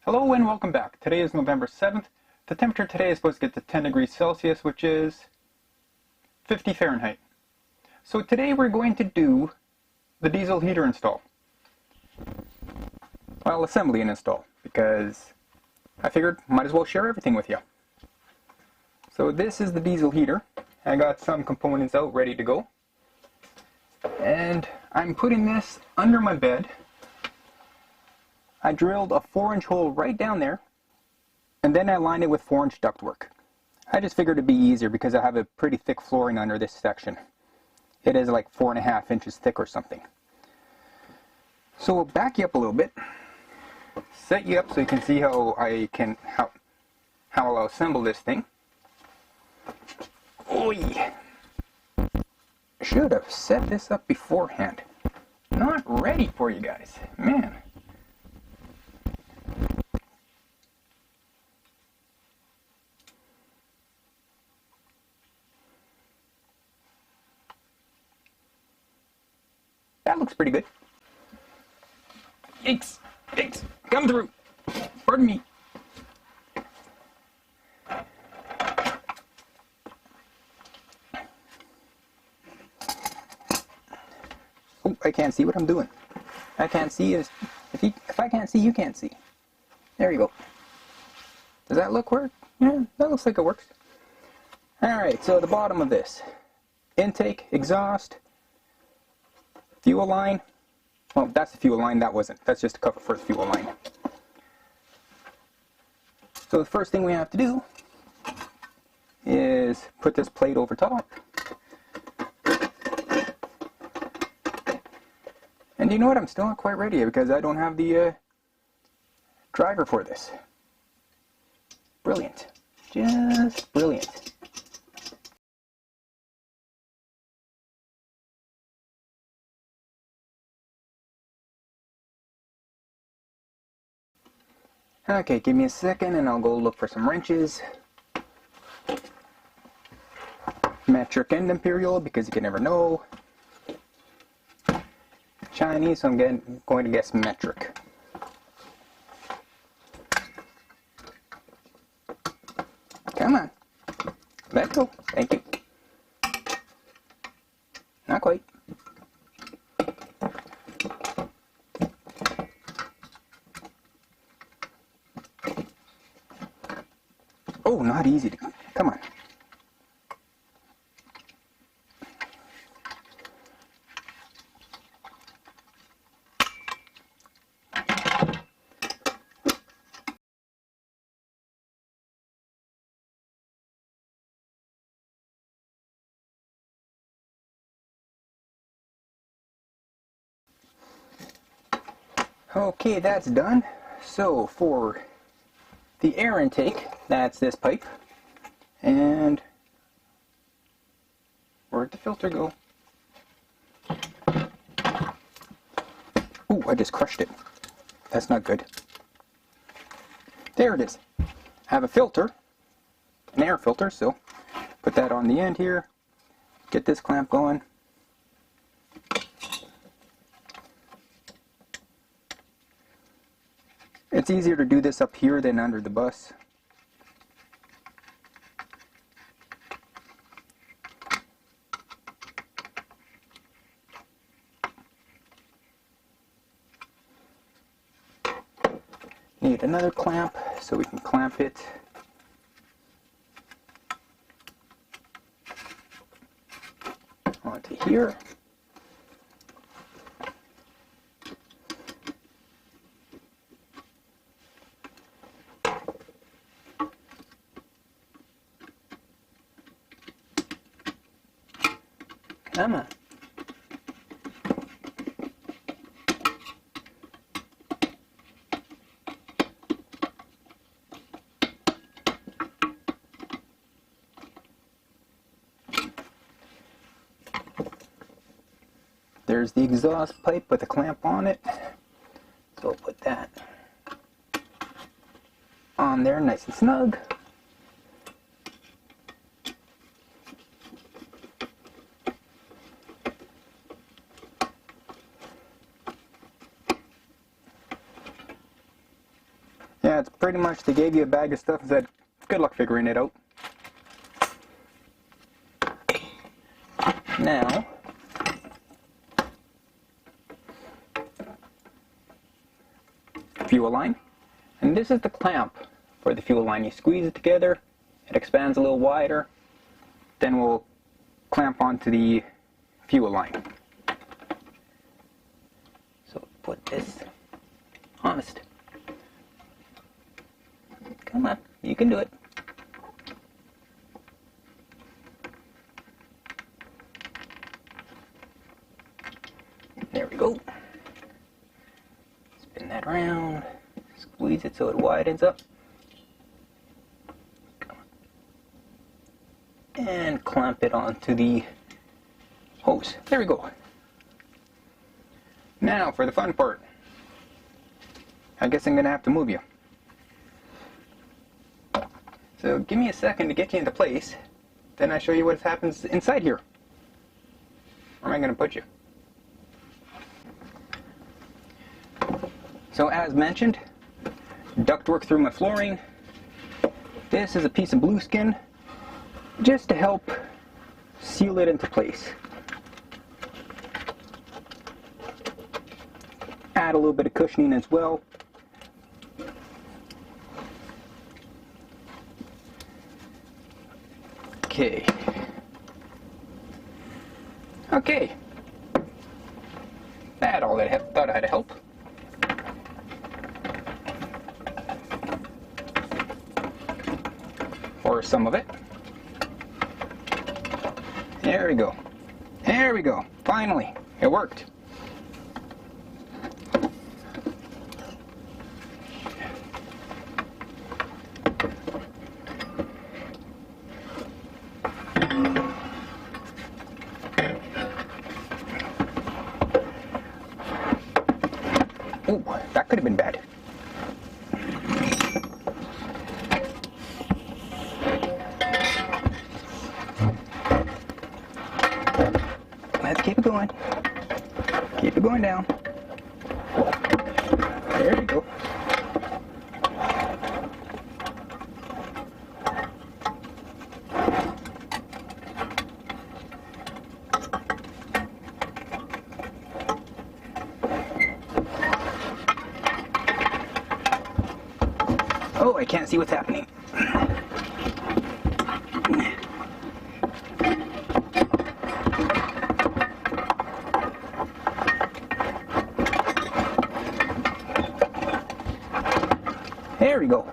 Hello and welcome back. Today is November 7th. The temperature today is supposed to get to 10 degrees Celsius, which is 50 Fahrenheit. So today we're going to do the diesel heater install. Well, assembly and install, because I figured might as well share everything with you. So this is the diesel heater. I got some components out ready to go. And I'm putting this under my bed. I drilled a 4-inch hole right down there, and then I lined it with 4-inch ductwork. I just figured it'd be easier because I have a pretty thick flooring under this section. It is like 4.5 inches thick or something. So we'll back you up a little bit, set you up so you can see how I'll assemble this thing. Oh yeah. Should have set this up beforehand. Not ready for you guys, man. That looks pretty good. Yikes! Yikes! Come through! Pardon me. Oh, I can't see what I'm doing. I can't see is if I can't see, you can't see. There you go. Does that look work? Yeah, that looks like it works. Alright, so the bottom of this. Intake, exhaust, fuel line. Well, that's the fuel line, that wasn't. That's just a cover for the fuel line. So the first thing we have to do is put this plate over top. And you know what? I'm still not quite ready because I don't have the driver for this. Brilliant. Just brilliant. Okay, give me a second and I'll go look for some wrenches. Metric and imperial, because you can never know. Chinese, so I'm going to guess metric. Come on. Let go. Thank you. Not quite. Oh, not easy to... Come on. Okay, that's done. So for the air intake, that's this pipe. And where'd the filter go? Ooh, I just crushed it. That's not good. There it is. I have a filter, an air filter, so put that on the end here. Get this clamp going. It's easier to do this up here than under the bus. Need another clamp so we can clamp it onto here. Come on. There's the exhaust pipe with a clamp on it. So we'll put that on there nice and snug. that's pretty much, they gave you a bag of stuff and said, good luck figuring it out. Now, fuel line. And this is the clamp for the fuel line. You squeeze it together, it expands a little wider, then we'll clamp onto the fuel line. So put this honest. Come on, you can do it. There we go. Spin that around. Squeeze it so it widens up. And clamp it onto the hose. There we go. Now for the fun part. I guess I'm going to have to move you. So give me a second to get you into place. Then I show you what happens inside here. Where am I going to put you? So as mentioned, ductwork through my flooring. This is a piece of blueskin just to help seal it into place. Add a little bit of cushioning as well. Okay. Okay. That all that I thought I had to help. Or some of it. There we go. There we go. Finally, it worked. Ooh, that could have been bad. Let's keep it going. Keep it going down. There you go. Oh, I can't see what's happening. There we go.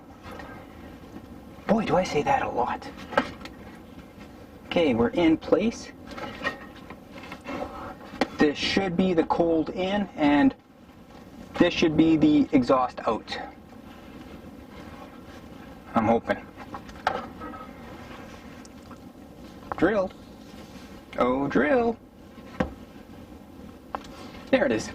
Boy, do I say that a lot. Okay, we're in place. This should be the cold in, and this should be the exhaust out. I'm hoping. Drilled. Oh, drill. There it is.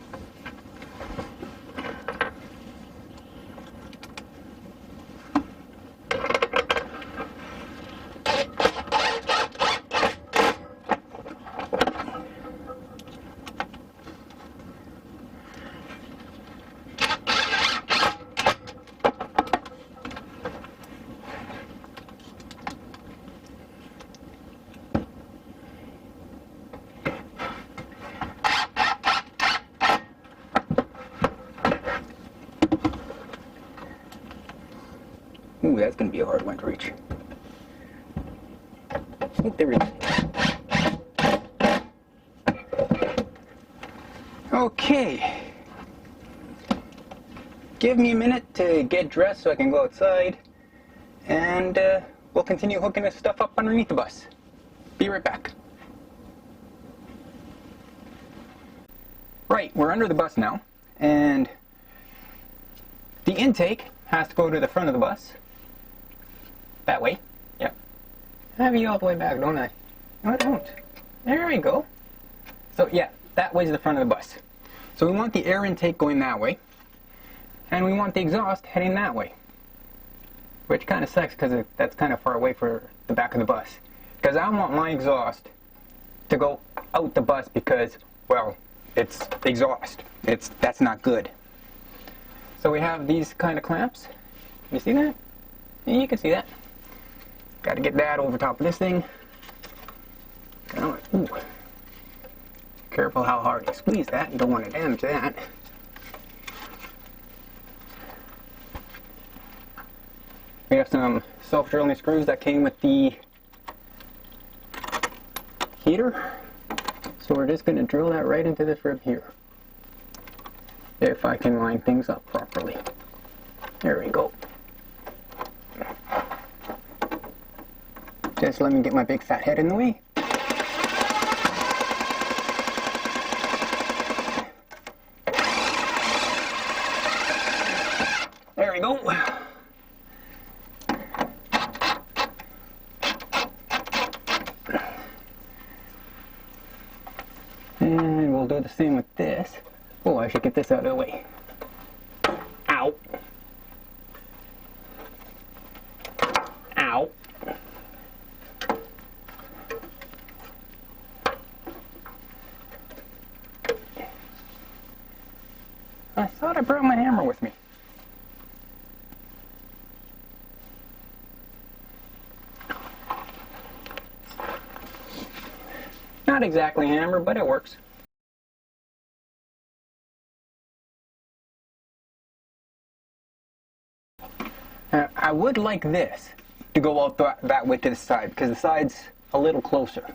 Ooh, that's going to be a hard one to reach. Oh, there we go. Okay. Give me a minute to get dressed so I can go outside, and we'll continue hooking this stuff up underneath the bus. Be right back. Right, we're under the bus now, and the intake has to go to the front of the bus. That way. Yep. I have you all the way back, don't I? No, I don't. There we go. So yeah, that way's the front of the bus. So we want the air intake going that way, and we want the exhaust heading that way. Which kind of sucks because that's kind of far away for the back of the bus. Because I want my exhaust to go out the bus because, well, it's exhaust. That's not good. So we have these kind of clamps, You see that? Yeah, you can see that. Got to get that over top of this thing. Ooh. Careful how hard you squeeze that. You don't want to damage that. We have some self-drilling screws that came with the heater. So we're just going to drill that right into this rib here. If I can line things up properly. There we go. Just let me get my big fat head in the way. There we go. And we'll do the same with this. Oh, I should get this out of the way. Ow. Ow. I thought I brought my hammer with me. Not exactly a hammer, but it works. I would like this to go out that way to the side, because the side's a little closer.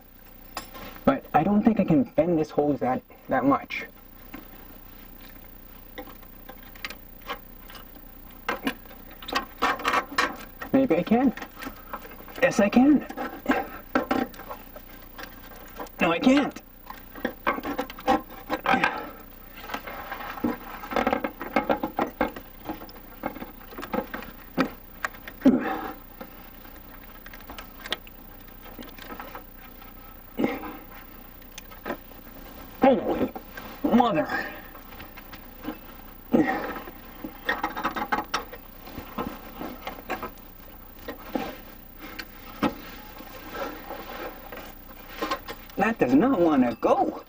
But I don't think I can bend this hose that much. Maybe I can. Yes, I can. No, I can't. Holy mother. That does not want to go.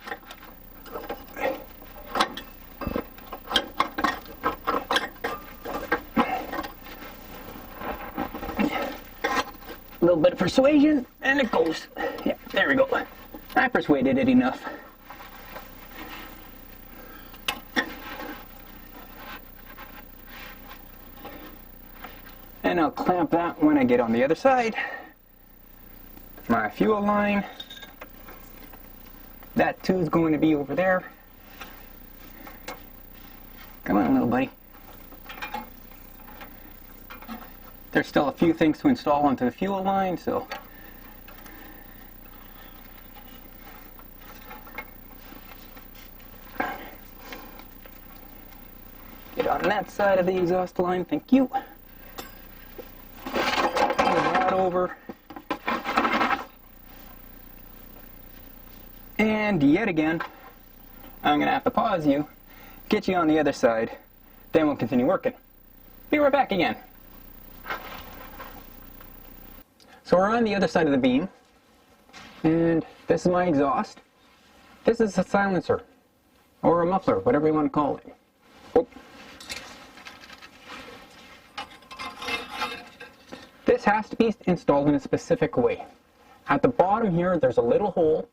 A little bit of persuasion, and it goes. Yeah, there we go. I persuaded it enough. And I'll clamp that when I get on the other side. My fuel line. That too is going to be over there. Come on, little buddy. There's still a few things to install onto the fuel line, so get on that side of the exhaust line, thank you. Move that over. And yet again, I'm going to have to pause you, get you on the other side, then we'll continue working. Be right back again. So we're on the other side of the beam, and this is my exhaust. This is a silencer, or a muffler, whatever you want to call it. Oh. This has to be installed in a specific way. At the bottom here, there's a little hole,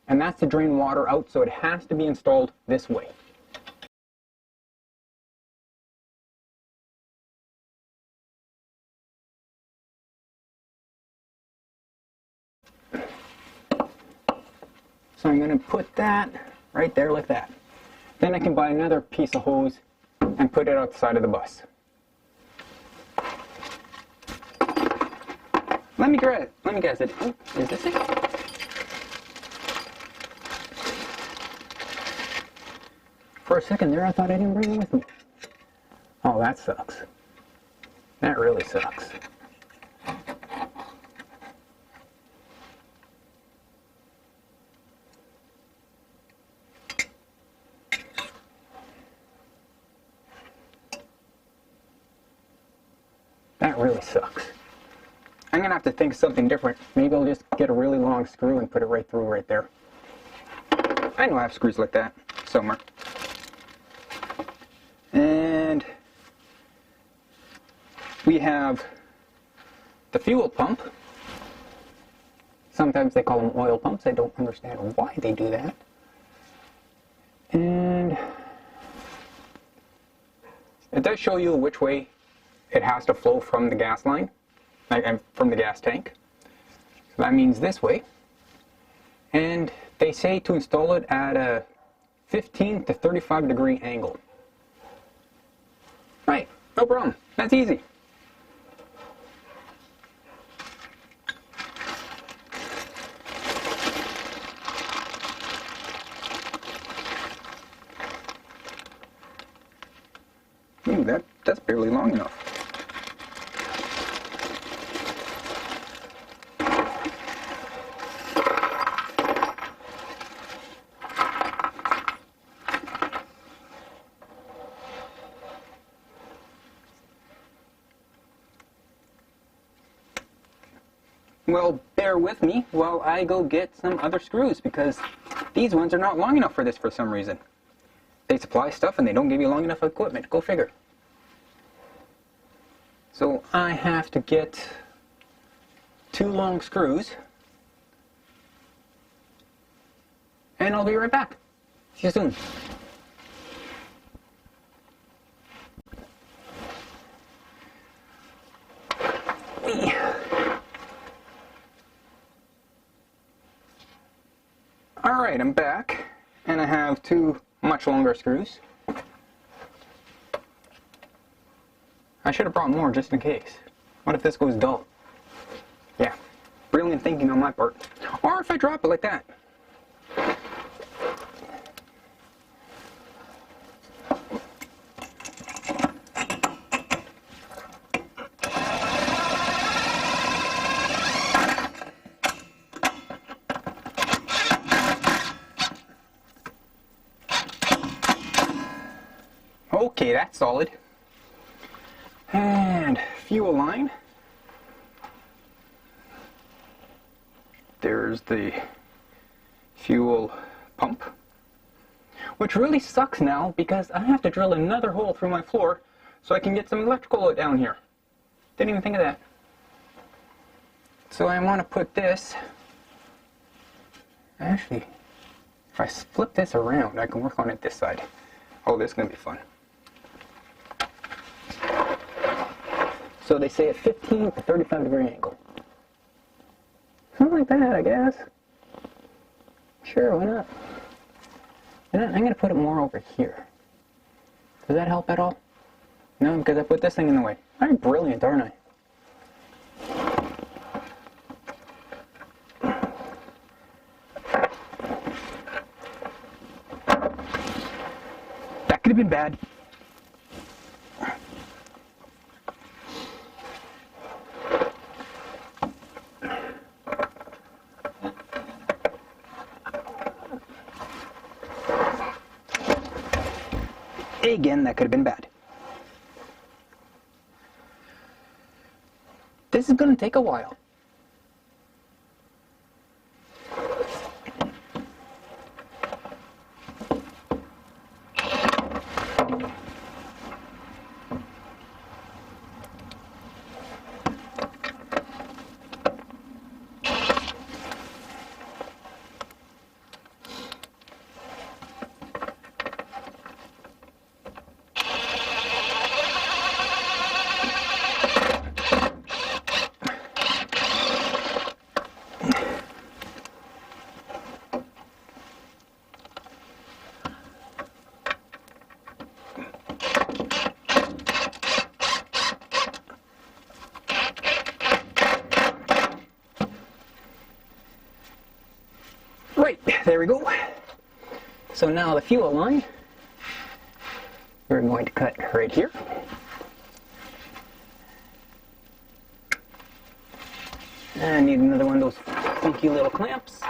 and that's to drain water out, so it has to be installed this way. So I'm going to put that right there like that. Then I can buy another piece of hose and put it outside of the bus. Let me guess it. Oh, is this it? For a second there, I thought I didn't bring it with me. Oh, that sucks. That really sucks. That really sucks. I'm gonna have to think of something different. Maybe I'll just get a really long screw and put it right through right there. I know I have screws like that somewhere. we have the fuel pump. Sometimes they call them oil pumps. I don't understand why they do that. And it does show you which way it has to flow from the gas line, and from the gas tank. So that means this way. And they say to install it at a 15 to 35 degree angle. Right, no problem. That's easy. Ooh, that's barely long enough. Well, bear with me while I go get some other screws, because these ones are not long enough for this for some reason. They supply stuff and they don't give you long enough equipment. Go figure. So I have to get 2 long screws, and I'll be right back. See you soon. Alright, I'm back, and I have 2 much longer screws. I should have brought more just in case. What if this goes dull? Yeah, brilliant thinking on my part. Or if I drop it like that. Okay, that's solid. And fuel line. There's the fuel pump, which really sucks now because I have to drill another hole through my floor so I can get some electrical down here. Didn't even think of that. So I want to put this, actually, if I flip this around, I can work on it this side. Oh, this is going to be fun. So they say a 15 to 35 degree angle. Something like that, I guess. Sure, why not? And then I'm going to put it more over here. Does that help at all? No, because I put this thing in the way. I'm brilliant, aren't I? That could have been bad. Again, that could have been bad. This is going to take a while. Right, there we go. So now the fuel line, we're going to cut right here. I need another one of those funky little clamps.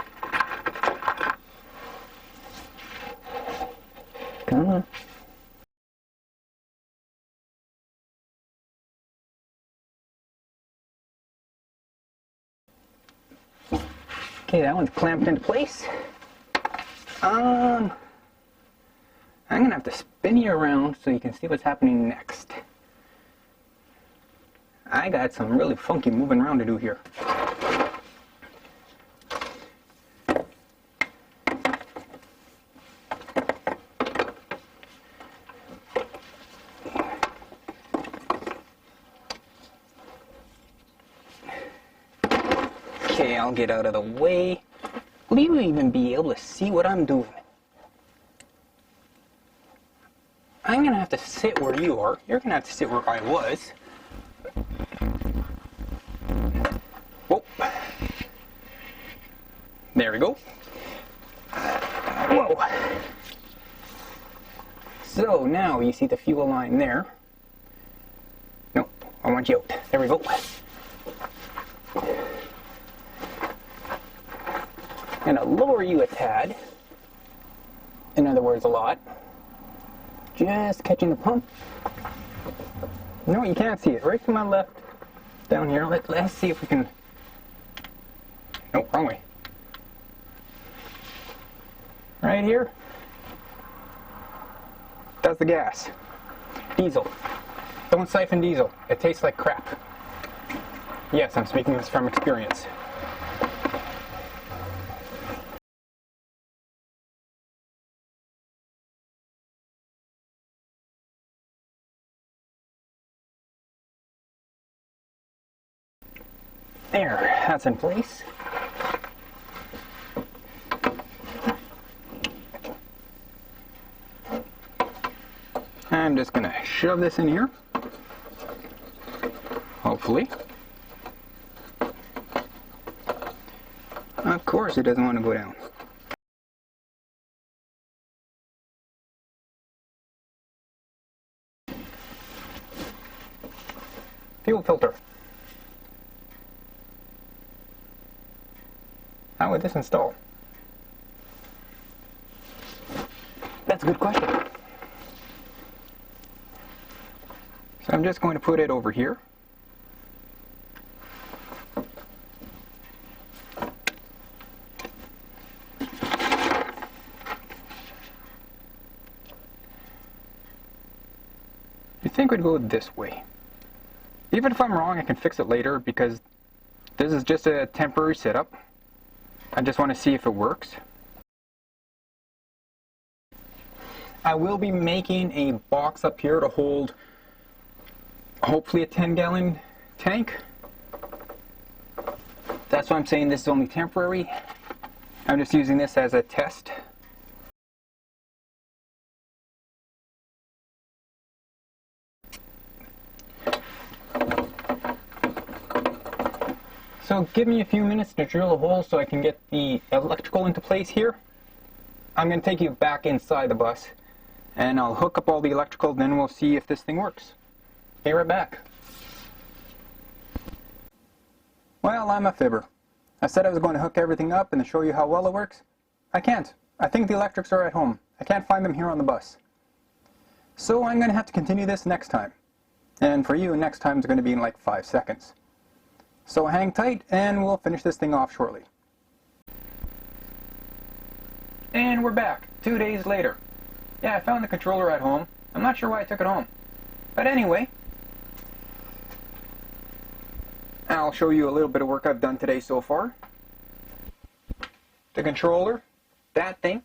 Come on. Okay, that one's clamped into place. I'm gonna have to spin you around so you can see what's happening next. I got some really funky moving around to do here. Okay, I'll get out of the way. Will you even be able to see what I'm doing? I'm gonna have to sit where you are. You're gonna have to sit where I was. Whoa. There we go. Whoa. So now you see the fuel line there. No, I want you out. There we go. I'm gonna lower you a tad. In other words, a lot. Just catching the pump. No, you can't see it. Right to my left. Down here. Let's see if we can... Nope, wrong way. Right here. That's the gas. Diesel. Don't siphon diesel. It tastes like crap. Yes, I'm speaking this from experience. There, that's in place. I'm just gonna shove this in here. Hopefully. Of course it doesn't want to go down. Fuel filter. How would this install? That's a good question. So I'm just going to put it over here. You think we'd go this way? Even if I'm wrong, I can fix it later because this is just a temporary setup. I just want to see if it works. I will be making a box up here to hold hopefully a 10-gallon tank. That's why I'm saying this is only temporary. I'm just using this as a test. So give me a few minutes to drill a hole so I can get the electrical into place here. I'm going to take you back inside the bus and I'll hook up all the electrical, then we'll see if this thing works. Be right back. Well, I'm a fibber. I said I was going to hook everything up and to show you how well it works. I can't. I think the electrics are at home. I can't find them here on the bus. So I'm going to have to continue this next time. And for you, next time is going to be in like 5 seconds. So hang tight and we'll finish this thing off shortly. And we're back, 2 days later. Yeah, I found the controller at home. I'm not sure why I took it home. But anyway, I'll show you a little bit of work I've done today so far. The controller, that thing,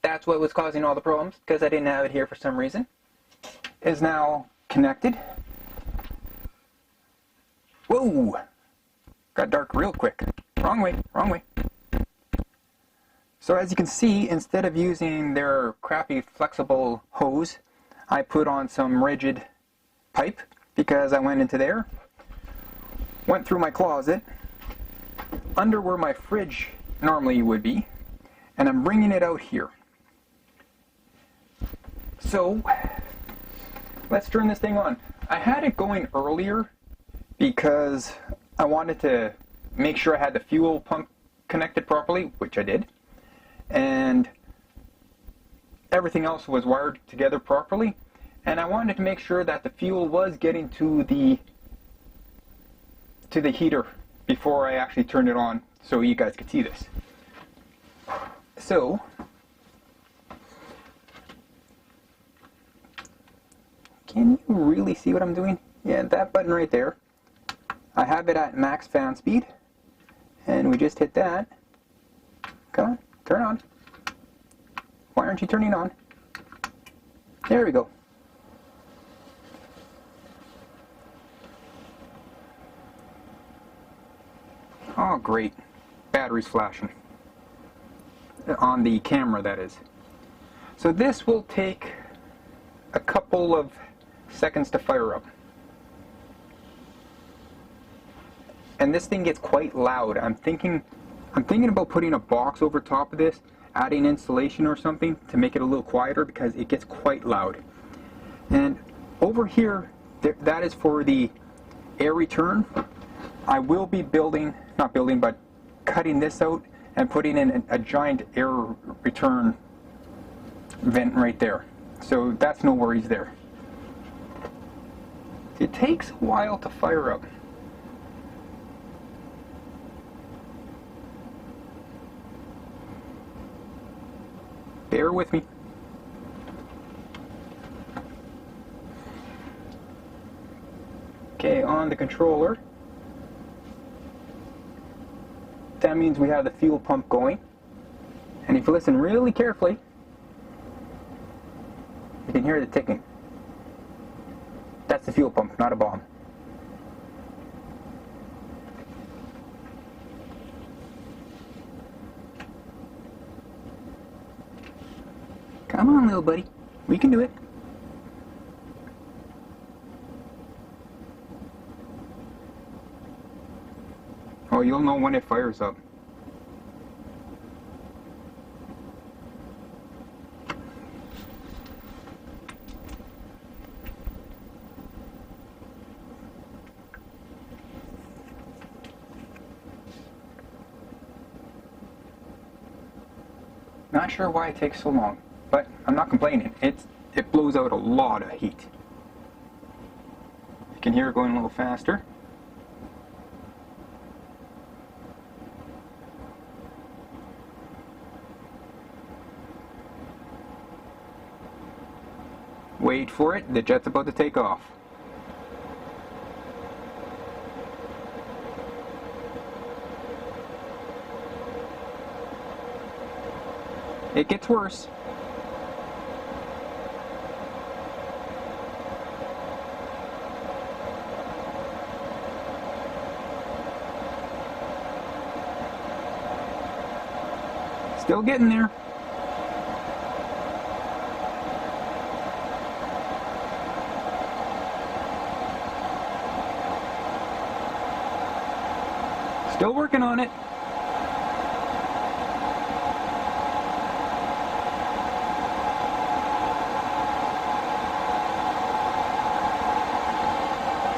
that's what was causing all the problems because I didn't have it here for some reason, is now connected. Whoa! Got dark real quick. Wrong way, wrong way. So as you can see, instead of using their crappy flexible hose, I put on some rigid pipe because I went into there, went through my closet, under where my fridge normally would be, and I'm bringing it out here. So let's turn this thing on. I had it going earlier because I wanted to make sure I had the fuel pump connected properly, which I did, and everything else was wired together properly, and I wanted to make sure that the fuel was getting to the heater before I actually turned it on so you guys could see this. So can you really see what I'm doing? Yeah, that button right there. I have it at max fan speed, and we just hit that. Come on, turn on. Why aren't you turning on? There we go. Oh, great. Battery's flashing. On the camera, that is. So this will take a couple of seconds to fire up. And this thing gets quite loud. I'm thinking about putting a box over top of this, adding insulation or something to make it a little quieter because it gets quite loud. And over here, that is for the air return. I will be but cutting this out and putting in a giant air return vent right there. So that's no worries there. It takes a while to fire up. Bear with me. Okay, on the controller. That means we have the fuel pump going. And if you listen really carefully, you can hear the ticking. That's the fuel pump, not a bomb. Come on, little buddy. We can do it. Oh, you'll know when it fires up. Not sure why it takes so long, but I'm not complaining. It blows out a lot of heat. You can hear it going a little faster. Wait for it, the jet's about to take off. It gets worse. Still getting there. Still working on it.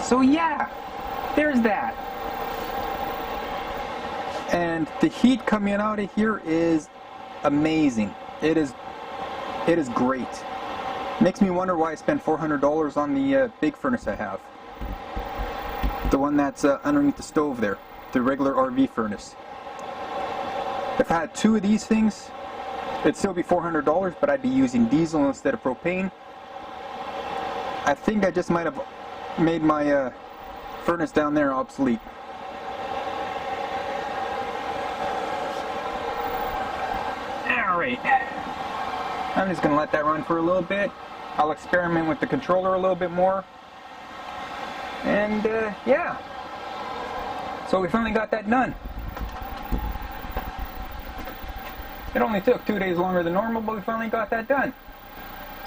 So yeah, there's that. And the heat coming out of here is amazing. It is great. Makes me wonder why I spent $400 on the big furnace I have. The one that's underneath the stove there. The regular RV furnace. If I had two of these things, it'd still be $400, but I'd be using diesel instead of propane. I think I just might have made my furnace down there obsolete. Alright, I'm just going to let that run for a little bit. I'll experiment with the controller a little bit more. And yeah. So we finally got that done. It only took 2 days longer than normal, but we finally got that done.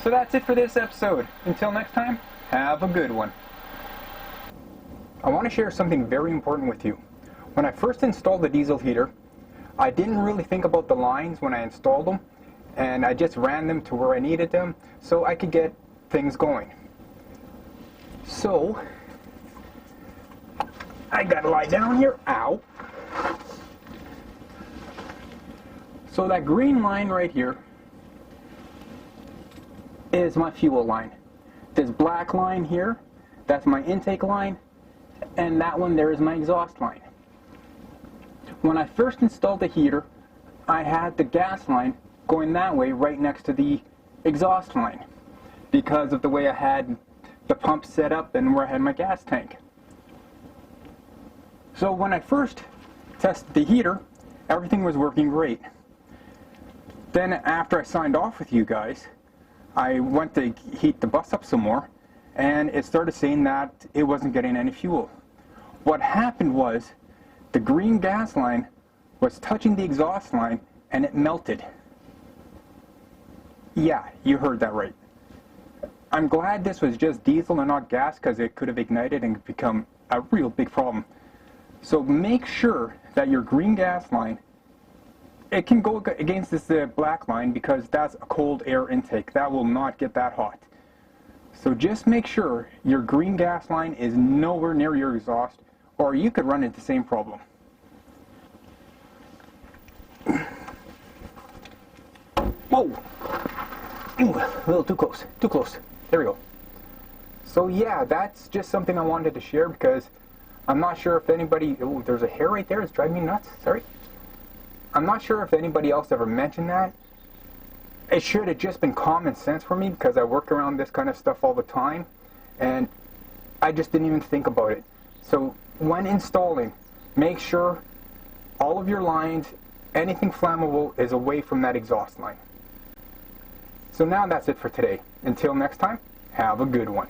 So that's it for this episode. Until next time, have a good one. I want to share something very important with you. When I first installed the diesel heater, I didn't really think about the lines when I installed them, and I just ran them to where I needed them so I could get things going. So I gotta lie down here. Ow. So that green line right here is my fuel line. This black line here, that's my intake line, and that one there is my exhaust line. When I first installed the heater, I had the gas line going that way right next to the exhaust line because of the way I had the pump set up and where I had my gas tank. So when I first tested the heater, everything was working great. Then after I signed off with you guys, I went to heat the bus up some more, and it started saying that it wasn't getting any fuel. What happened was the green gas line was touching the exhaust line and it melted. Yeah, you heard that right. I'm glad this was just diesel and not gas, because it could have ignited and become a real big problem. So make sure that your green gas line, it can go against this black line, because that's a cold air intake. That will not get that hot. So just make sure your green gas line is nowhere near your exhaust, or you could run into the same problem. Whoa! Ooh, a little too close, too close. There we go. So yeah, that's just something I wanted to share, because I'm not sure if anybody, oh, there's a hair right there, it's driving me nuts, sorry. I'm not sure if anybody else ever mentioned that. It should have just been common sense for me, because I work around this kind of stuff all the time, and I just didn't even think about it. So when installing, make sure all of your lines, anything flammable, is away from that exhaust line. So now that's it for today. Until next time, have a good one.